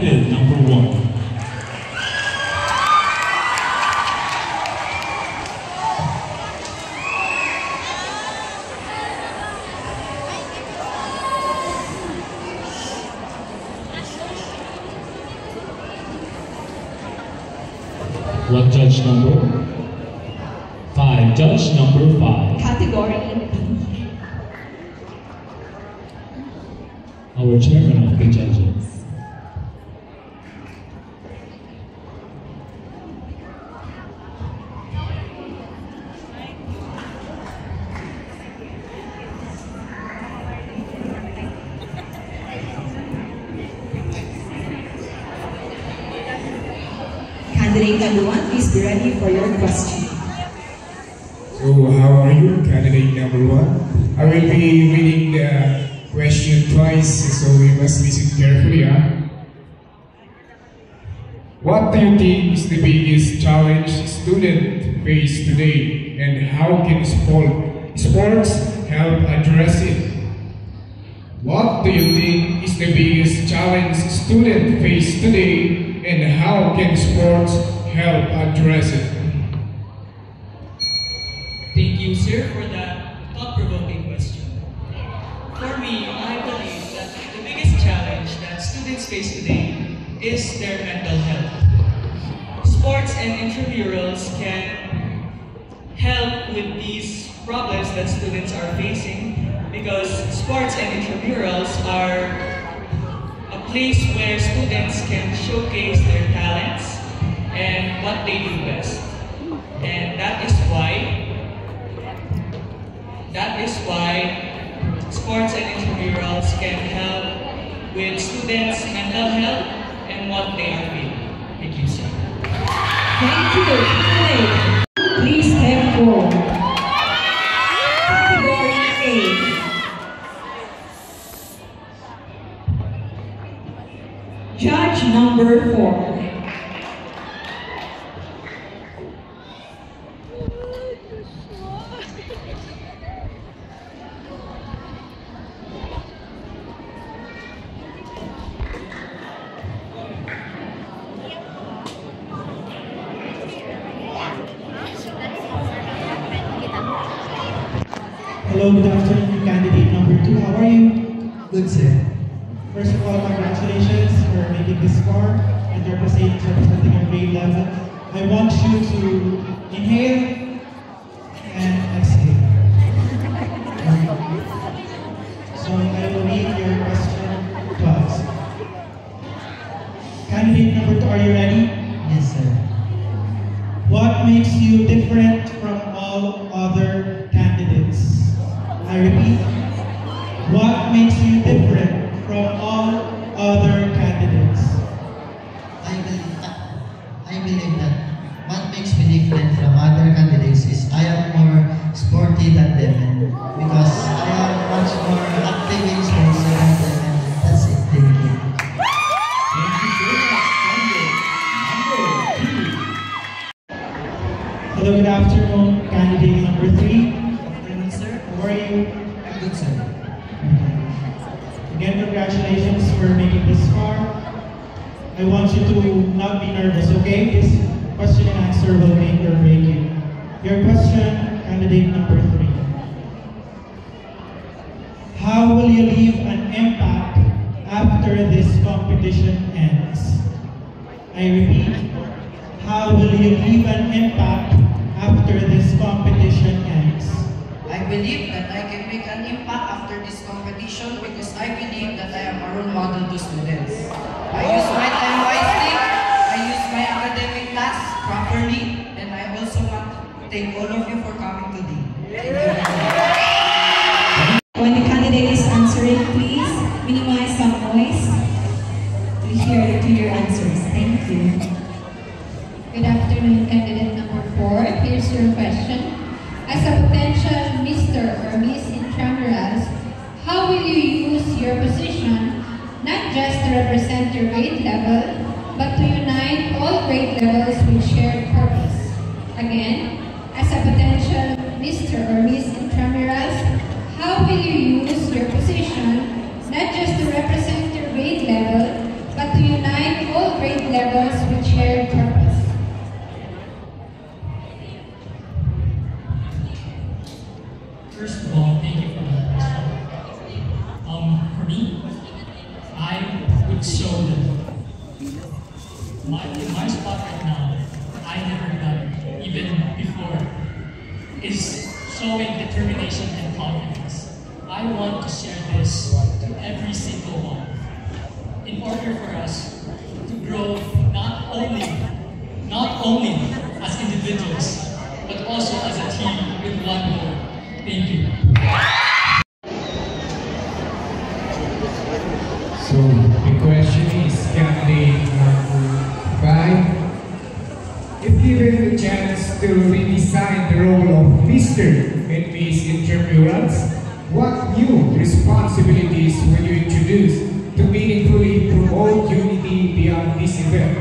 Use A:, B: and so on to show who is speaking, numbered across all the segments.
A: candidate number 1. What judge number? 5. Judge number 5.
B: Category B.
A: Our chairman of the judges.
B: Candidate number 1, please be ready for your question.
C: So, how are you, candidate number 1? I will be reading the question twice, so we must listen carefully. What do you think is the biggest challenge students face today, and how can sports help address it? What do you think is the biggest challenge students face today, and how can sports help address it?
D: Thank you, sir, for that thought-provoking question. For me, I believe that the biggest challenge that students face today is their mental health. Sports and intramurals can help with these problems that students are facing because sports and intramurals are a place where students can showcase their talents and what they do best. And that is why sports and intramurals can help with students' mental health and what they are feeling. Thank you, sir.
B: Thank you. Candidate, please step forward. Category A. Judge number 4.
E: Hello, good afternoon, candidate number 2. How are you?
F: Good, sir.
E: First of all, congratulations for making this far and representing your grade level. I want you to inhale and exhale. So I will read your question twice. Candidate number 2, are you ready?
F: Yes, sir.
E: What makes you different from all other candidates? I repeat, what makes you different from all other candidates?
F: I believe that what makes me different from other candidates is I am more sporty than them because I am much more active in sports than them, and that's it. Thank you.
A: Thank you so much, candidate number 2.
E: Hello, good afternoon, candidate number 3.
F: Afternoon, sir.
E: How are you?
F: I'm good, sir.
E: Again, congratulations for making this far. I want you to not be nervous, okay? This question and answer will make or break you. Your question, candidate number 3. How will you leave an impact after this competition ends? I repeat, how will you leave an impact after this competition ends?
G: I believe that I can make an impact after this competition because I believe that I am a role model to students. I use my time wisely, I use my academic tasks properly, and I also want to thank all of you for coming today.
B: When the candidate is answering, please minimize some noise to hear your answers. Thank you.
H: Good afternoon, candidate number 4. Here's your question. As a potential Mr. or Miss Intramurals, how will you use your position not just to represent your grade level, but to unite all grade levels with shared purpose? Again, as a potential Mr. or Miss Intramurals, how will you use your position not just to represent your grade level, but to unite endeavors with shared purpose.
I: First of all, thank you for that question. For me, I would show them my spot right now. I never done even before is showing determination and confidence. I want to share this to every single one. In order for us to grow not only as individuals, but also as a team with one goal. Thank you.
C: So the question is, candidate number 5, if given the chance to redesign the role of Mr. and Miss Intramurals, what new responsibilities will you introduce to meaningfully promote unity beyond this event?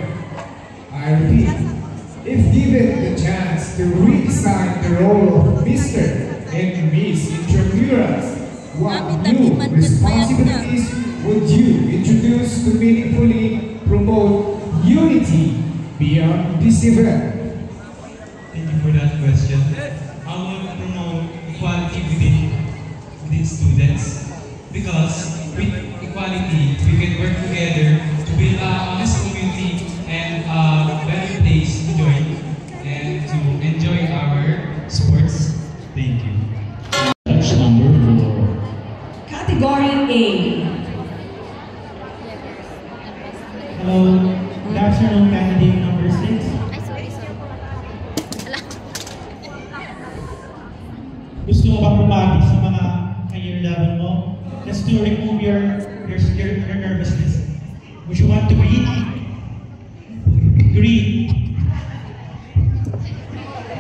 C: I repeat, if given the chance to redesign the role of Mr. and Miss Intramurals, what new responsibilities would you introduce to meaningfully promote unity beyond this event?
E: Thank you for that question. I will promote equality within students, because with equality we can work together to build a honest community and a better place to join and to enjoy our sports. Thank you.
A: That's number 4.
B: Category A.
E: Hello, good afternoon, candidate number 6. Gusto mo ba bumati sa mga career level mo? Just to remove your nervousness. Would you want to greet? Greet.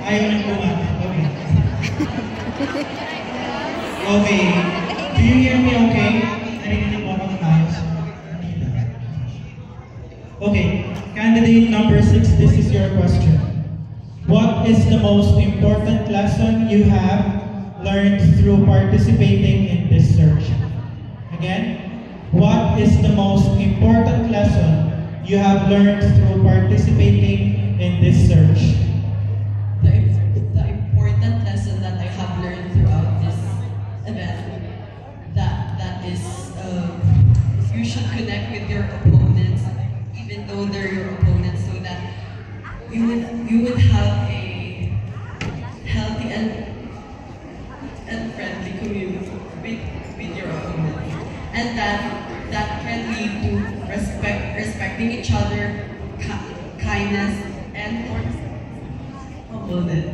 E: Ayaw nang bumati. Okay. Okay. Do you hear me okay? Narinig mo akong ayos. Okay. Candidate number 6, this is your question. What is the most important lesson you have learned through participating in this search? Again, what is the most important lesson you have learned through participating in this search?
J: The important lesson that I have learned throughout this event, that is, you should connect with your opponents, even though they're your opponents, so that you would have a healthy and friendly community with your opponents, and that can lead to respecting each other, kindness, and humbleness.